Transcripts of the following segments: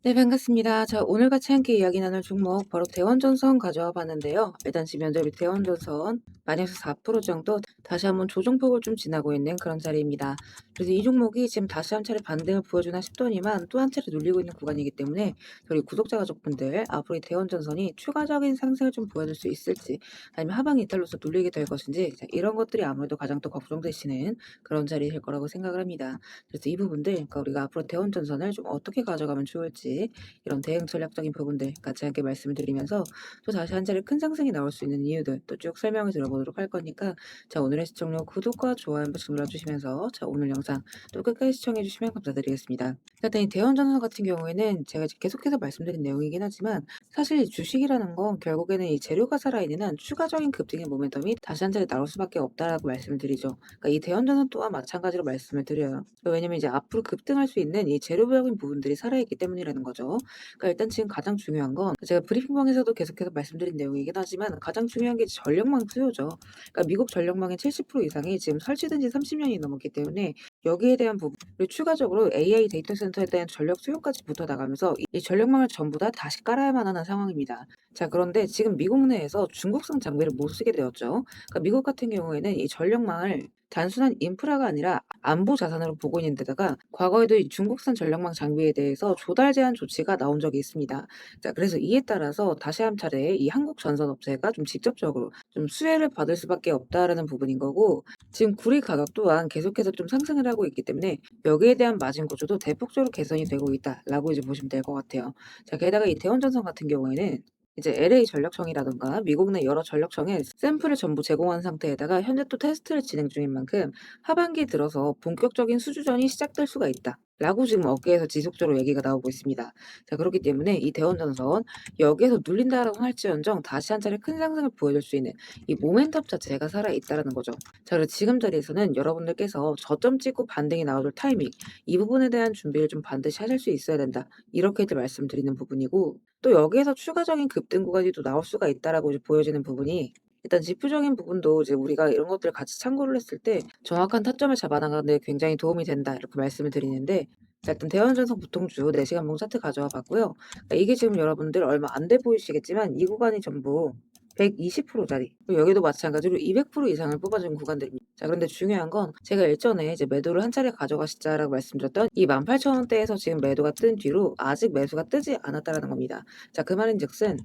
네, 반갑습니다. 자, 오늘 같이 함께 이야기 나눌 종목 바로 대원전선 가져와 봤는데요. 일단 지금 현재 대원전선 마이너스 4% 정도 다시 한번 조정폭을 좀 지나고 있는 그런 자리입니다. 그래서 이 종목이 지금 다시 한 차례 반등을 보여주나 싶더니만 또 한 차례 눌리고 있는 구간이기 때문에 저희 구독자 가족분들 앞으로 이 대원전선이 추가적인 상승을 좀 보여줄 수 있을지 아니면 하방 이탈로서 눌리게 될 것인지, 자, 이런 것들이 아무래도 가장 또 걱정되시는 그런 자리일 거라고 생각을 합니다. 그래서 이 부분들, 그러니까 우리가 앞으로 대원전선을 좀 어떻게 가져가면 좋을지, 이런 대응 전략적인 부분들 같이 함께 말씀을 드리면서 또 다시 한 차례 큰 상승이 나올 수 있는 이유들 또 쭉 설명을 들어보도록 할 거니까, 자, 오늘의 시청료 구독과 좋아요 한 번씩 눌러주시면서, 자, 오늘 영상 또 끝까지 시청해 주시면 감사드리겠습니다. 일단 이 대원전선 같은 경우에는 제가 이제 계속해서 말씀드린 내용이긴 하지만, 사실 이 주식이라는 건 결국에는 이 재료가 살아있는 한 추가적인 급등의 모멘텀이 다시 한 차례 나올 수밖에 없다라고 말씀을 드리죠. 그러니까 이 대원전선 또한 마찬가지로 말씀을 드려요. 왜냐면 이제 앞으로 급등할 수 있는 이 재료적인 부분들이 살아있기 때문이라는 거죠. 그러니까 일단 지금 가장 중요한 건 제가 브리핑방에서도 계속해서 말씀드린 내용이긴 하지만, 가장 중요한 게 전력망 수요죠. 그러니까 미국 전력망의 70% 이상이 지금 설치된 지 30년이 넘었기 때문에 여기에 대한 부분, 그리고 추가적으로 AI 데이터 센터에 대한 전력 수요까지 붙어 나가면서 이 전력망을 전부 다 다시 깔아야만 하는 상황입니다. 자, 그런데 지금 미국 내에서 중국산 장비를 못 쓰게 되었죠. 그러니까 미국 같은 경우에는 이 전력망을 단순한 인프라가 아니라 안보 자산으로 보고 있는 데다가, 과거에도 이 중국산 전력망 장비에 대해서 조달 제한 조치가 나온 적이 있습니다. 자, 그래서 이에 따라서 다시 한 차례 이 한국 전선업체가 좀 직접적으로 좀 수혜를 받을 수밖에 없다라는 부분인 거고, 지금 구리 가격 또한 계속해서 좀 상승을 하고 있기 때문에 여기에 대한 마진 구조도 대폭적으로 개선이 되고 있다라고 이제 보시면 될 것 같아요. 자, 게다가 이 대원전선 같은 경우에는 이제 LA 전력청이라든가 미국 내 여러 전력청에 샘플을 전부 제공한 상태에다가 현재 또 테스트를 진행 중인 만큼 하반기 들어서 본격적인 수주전이 시작될 수가 있다, 라고 지금 업계에서 지속적으로 얘기가 나오고 있습니다. 자, 그렇기 때문에 이 대원전선 여기에서 눌린다라고 할지언정 다시 한 차례 큰 상승을 보여줄 수 있는 이 모멘텀 자체가 살아있다라는 거죠. 자, 그래서 지금 자리에서는 여러분들께서 저점 찍고 반등이 나올 타이밍, 이 부분에 대한 준비를 좀 반드시 하실 수 있어야 된다, 이렇게 이제 말씀드리는 부분이고, 또 여기에서 추가적인 급등 구간이 또 나올 수가 있다라고 이제 보여지는 부분이, 일단 지표적인 부분도 이제 우리가 이런 것들을 같이 참고를 했을 때 정확한 타점을 잡아나가는 데 굉장히 도움이 된다, 이렇게 말씀을 드리는데, 자, 일단 대원전선 보통주 4시간 봉 차트 가져와 봤고요. 그러니까 이게 지금 여러분들 얼마 안 돼 보이시겠지만 이 구간이 전부 120%짜리, 그리고 여기도 마찬가지로 200% 이상을 뽑아준 구간들입니다. 자, 그런데 중요한 건 제가 일전에 이제 매도를 한 차례 가져가시자라고 말씀드렸던 이 18,000원대에서 지금 매도가 뜬 뒤로 아직 매수가 뜨지 않았다라는 겁니다. 자, 그 말인즉슨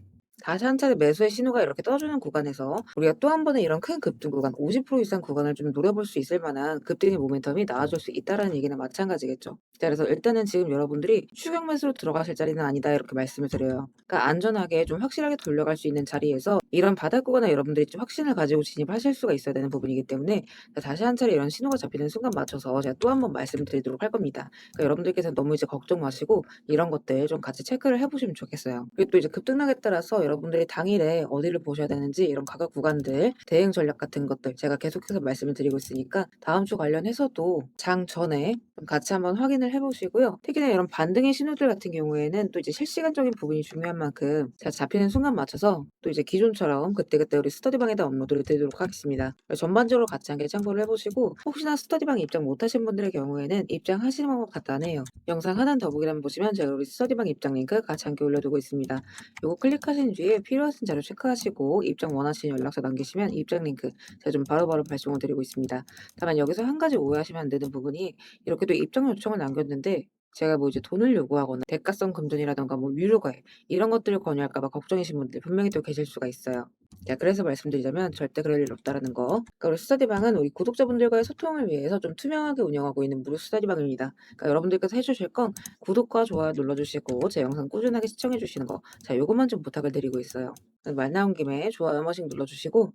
다시 한 차례 매수의 신호가 이렇게 떠주는 구간에서 우리가 또 한 번의 이런 큰 급등 구간, 50% 이상 구간을 좀 노려볼 수 있을 만한 급등의 모멘텀이 나와줄 수 있다라는 얘기는 마찬가지겠죠. 자, 그래서 일단은 지금 여러분들이 추격 매수로 들어가실 자리는 아니다, 이렇게 말씀을 드려요. 그러니까 안전하게 좀 확실하게 돌려갈 수 있는 자리에서 이런 바닥 구간에 여러분들이 좀 확신을 가지고 진입하실 수가 있어야 되는 부분이기 때문에, 자, 다시 한 차례 이런 신호가 잡히는 순간 맞춰서 제가 또 한 번 말씀드리도록 할 겁니다. 그러니까 여러분들께서 너무 이제 걱정 마시고 이런 것들 좀 같이 체크를 해보시면 좋겠어요. 그리고 또 이제 급등락에 따라서 여러분들이 당일에 어디를 보셔야 되는지, 이런 가격 구간들, 대응 전략 같은 것들 제가 계속해서 말씀을 드리고 있으니까 다음 주 관련해서도 장 전에 좀 같이 한번 확인을 해보시고요. 특히나 이런 반등의 신호들 같은 경우에는 또 이제 실시간적인 부분이 중요한 만큼 제가 잡히는 순간 맞춰서 또 이제 기존처럼 그때그때 우리 스터디방에다 업로드를 드리도록 하겠습니다. 전반적으로 같이 함께 참고를 해보시고, 혹시나 스터디방 입장 못하신 분들의 경우에는 입장하시는 방법 간단해요. 영상 하단 더보기란 보시면 제가 우리 스터디방 입장 링크 같이 함께 올려두고 있습니다. 요거 클릭하신 뒤에 필요하신 자료 체크하시고 입장 원하시는 연락처 남기시면 입장 링크 제가 좀 바로바로 발송을 드리고 있습니다. 다만 여기서 한 가지 오해하시면 안 되는 부분이, 이렇게 또 입장 요청을 남겼는데 제가 뭐 이제 돈을 요구하거나 대가성 금전이라던가 뭐 유료 가입 이런 것들을 권유할까 봐 걱정이신 분들 분명히 또 계실 수가 있어요. 자, 그래서 말씀드리자면 절대 그럴 일 없다라는 거. 그러니까 우리 스터디방은 우리 구독자분들과의 소통을 위해서 좀 투명하게 운영하고 있는 무료 스터디방입니다. 그러니까 여러분들께서 해주실 건 구독과 좋아요 눌러주시고 제 영상 꾸준하게 시청해주시는 거, 자, 요것만 좀 부탁을 드리고 있어요. 말 나온 김에 좋아요 한 번씩 눌러주시고,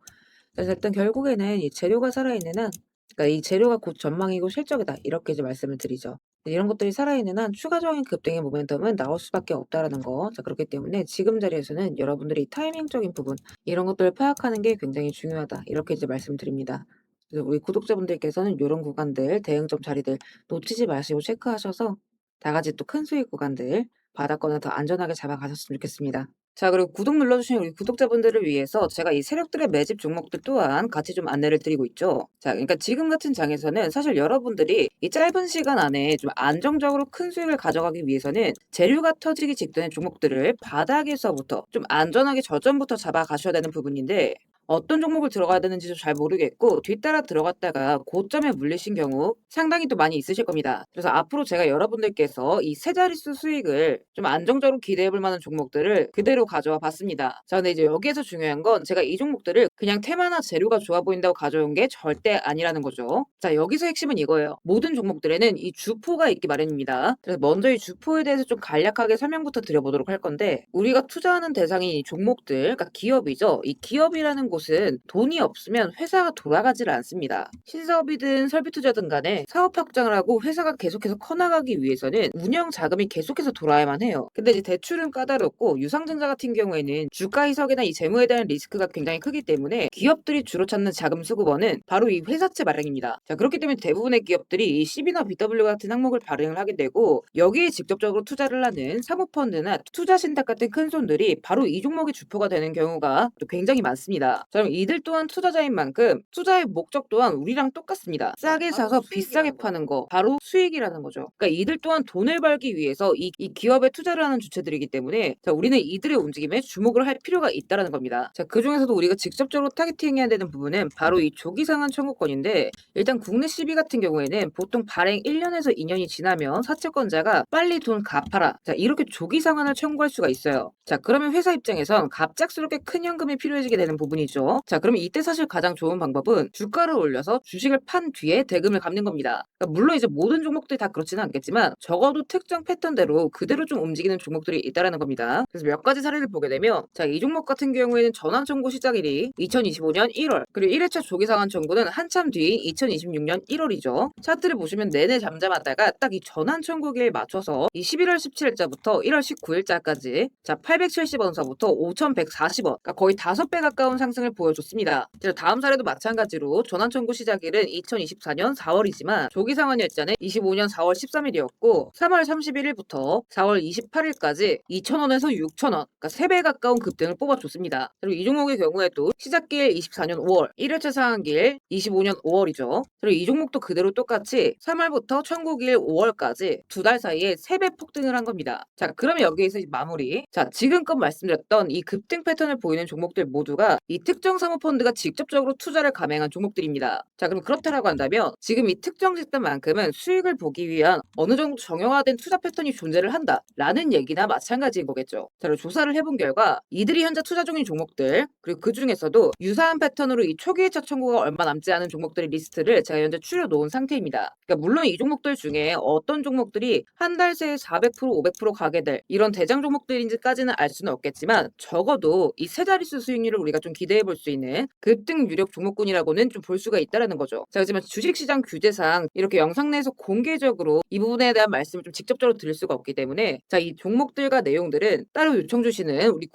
그래서 일단 결국에는 이 재료가 살아있는 한, 그러니까 이 재료가 곧 전망이고 실적이다, 이렇게 이제 말씀을 드리죠. 이런 것들이 살아있는 한 추가적인 급등의 모멘텀은 나올 수밖에 없다라는 거. 자, 그렇기 때문에 지금 자리에서는 여러분들이 타이밍적인 부분, 이런 것들을 파악하는 게 굉장히 중요하다, 이렇게 이제 말씀드립니다. 그래서 우리 구독자분들께서는 이런 구간들, 대응점 자리들 놓치지 마시고 체크하셔서 다 같이 또 큰 수익 구간들 바닥권을 더 안전하게 잡아가셨으면 좋겠습니다. 자, 그리고 구독 눌러주신 우리 구독자분들을 위해서 제가 이 세력들의 매집 종목들 또한 같이 좀 안내를 드리고 있죠. 자, 그러니까 지금 같은 장에서는 사실 여러분들이 이 짧은 시간 안에 좀 안정적으로 큰 수익을 가져가기 위해서는 재료가 터지기 직전의 종목들을 바닥에서부터 좀 안전하게 저점부터 잡아가셔야 되는 부분인데, 어떤 종목을 들어가야 되는지도 잘 모르겠고 뒤따라 들어갔다가 고점에 물리신 경우 상당히 또 많이 있으실 겁니다. 그래서 앞으로 제가 여러분들께서 이 세 자릿수 수익을 좀 안정적으로 기대해 볼 만한 종목들을 그대로 가져와 봤습니다. 자, 근데 이제 여기에서 중요한 건 제가 이 종목들을 그냥 테마나 재료가 좋아 보인다고 가져온 게 절대 아니라는 거죠. 자, 여기서 핵심은 이거예요. 모든 종목들에는 이 주포가 있기 마련입니다. 그래서 먼저 이 주포에 대해서 좀 간략하게 설명부터 드려보도록 할 건데, 우리가 투자하는 대상이 이 종목들, 그러니까 기업이죠. 이 기업이라는 곳은 돈이 없으면 회사가 돌아가질 않습니다. 신사업이든 설비투자든 간에 사업 확장을 하고 회사가 계속해서 커나가기 위해서는 운영 자금이 계속해서 돌아야만 해요. 근데 이제 대출은 까다롭고 유상증자 같은 경우에는 주가 희석이나 이 재무에 대한 리스크가 굉장히 크기 때문에 기업들이 주로 찾는 자금 수급원은 바로 이 회사채 마련입니다. 자, 그렇기 때문에 대부분의 기업들이 이 CB나 BW 같은 항목을 발행을 하게 되고, 여기에 직접적으로 투자를 하는 사모펀드나 투자신탁 같은 큰 손들이 바로 이 종목의 주포가 되는 경우가 또 굉장히 많습니다. 자, 그럼 이들 또한 투자자인 만큼 투자의 목적 또한 우리랑 똑같습니다. 싸게 사서 비싸게 파는 거, 바로 수익이라는 거죠. 그러니까 이들 또한 돈을 벌기 위해서 이 기업에 투자를 하는 주체들이기 때문에, 자, 우리는 이들의 움직임에 주목을 할 필요가 있다는 겁니다. 자, 그 중에서도 우리가 직접적으로 타겟팅해야 되는 부분은 바로 이 조기상한 청구권인데, 일단 국내 CB 같은 경우에는 보통 발행 1년에서 2년이 지나면 사채권자가 빨리 돈 갚아라, 자, 이렇게 조기 상환을 청구할 수가 있어요. 자, 그러면 회사 입장에선 갑작스럽게 큰 현금이 필요해지게 되는 부분이죠. 자, 그러면 이때 사실 가장 좋은 방법은 주가를 올려서 주식을 판 뒤에 대금을 갚는 겁니다. 그러니까 물론 이제 모든 종목들이 다 그렇지는 않겠지만 적어도 특정 패턴대로 그대로 좀 움직이는 종목들이 있다라는 겁니다. 그래서 몇 가지 사례를 보게 되면, 자, 이 종목 같은 경우에는 전환 청구 시작일이 2025년 1월, 그리고 1회차 조기 상환 청구는 한참 뒤인 2026년 1월이죠. 차트를 보시면 내내 잠잠하다가 딱 이 전환 청구기에 맞춰서 이 11월 17일자부터 1월 19일자까지 자 870원서부터 5140원, 그러니까 거의 5배 가까운 상승을 보여줬습니다. 다음 사례도 마찬가지로 전환 청구 시작일은 2024년 4월이지만 조기 상환 일자는 25년 4월 13일이었고 3월 31일부터 4월 28일까지 2,000원에서 6,000원, 그러니까 3배 가까운 급등을 뽑아줬습니다. 그리고 이 종목의 경우에도 시작길 24년 5월, 1회차 상한길 25년 5월이죠. 그리고 이 종목도 그대로 똑같이 3월부터 청구길 5월까지 두 달 사이에 3배 폭등을 한 겁니다. 자, 그러면 여기에서 이제 마무리. 자, 지금껏 말씀드렸던 이 급등 패턴을 보이는 종목들 모두가 이 특정 사모펀드가 직접적으로 투자를 감행한 종목들입니다. 자, 그럼 그렇다라고 한다면 지금 이 특정 집단만큼은 수익을 보기 위한 어느 정도 정형화된 투자 패턴이 존재를 한다라는 얘기나 마찬가지인 거겠죠. 자, 그리고 조사를 해본 결과 이들이 현재 투자 중인 종목들, 그리고 그 중에서도 유사한 패턴으로 이 초기 회차 청구가 얼마 남지 않은 종목들의 리스트를 제가 현재 추려놓은 상태입니다. 그러니까 물론 이 종목들 중에 어떤 종목들이 한 달 새에 400% 500% 가게 될 이런 대장 종목들인지까지는 알 수는 없겠지만, 적어도 이 세 자릿수 수익률을 우리가 좀 기대해 볼 수 있는 급등 유력 종목군이라고는 좀 볼 수가 있다라는 거죠. 자, 하지만 주식시장 규제상 이렇게 영상 내에서 공개적으로 이 부분에 대한 말씀을 좀 직접적으로 드릴 수가 없기 때문에, 자, 이 종목들과 내용들은 따로 요청 주시는 우리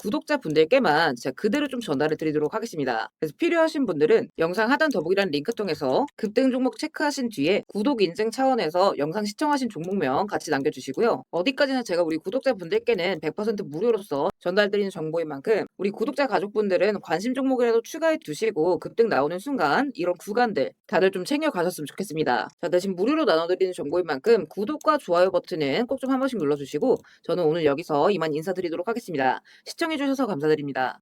구독자분들께만 제가 그대로 좀 전달을 드리도록 하겠습니다. 그래서 필요하신 분들은 영상 하단 더보기란 링크 통해서 급등 종목 체크하신 뒤에 구독 인증 차원에서 영상 시청하신 종목명 같이 남겨주시고요. 어디까지나 제가 우리 구독자분들께는 100% 무료로서 전달드리는 정보인 만큼 우리 구독자 가족분들은 관심 종목이라도 추가해 두시고 급등 나오는 순간 이런 구간들 다들 좀 챙겨 가셨으면 좋겠습니다. 자, 대신 무료로 나눠드리는 정보인 만큼 구독과 좋아요 버튼은 꼭 좀 한 번씩 눌러주시고, 저는 오늘 여기서 이만 인사드리도록 하겠습니다. 시청해주셔서 감사드립니다.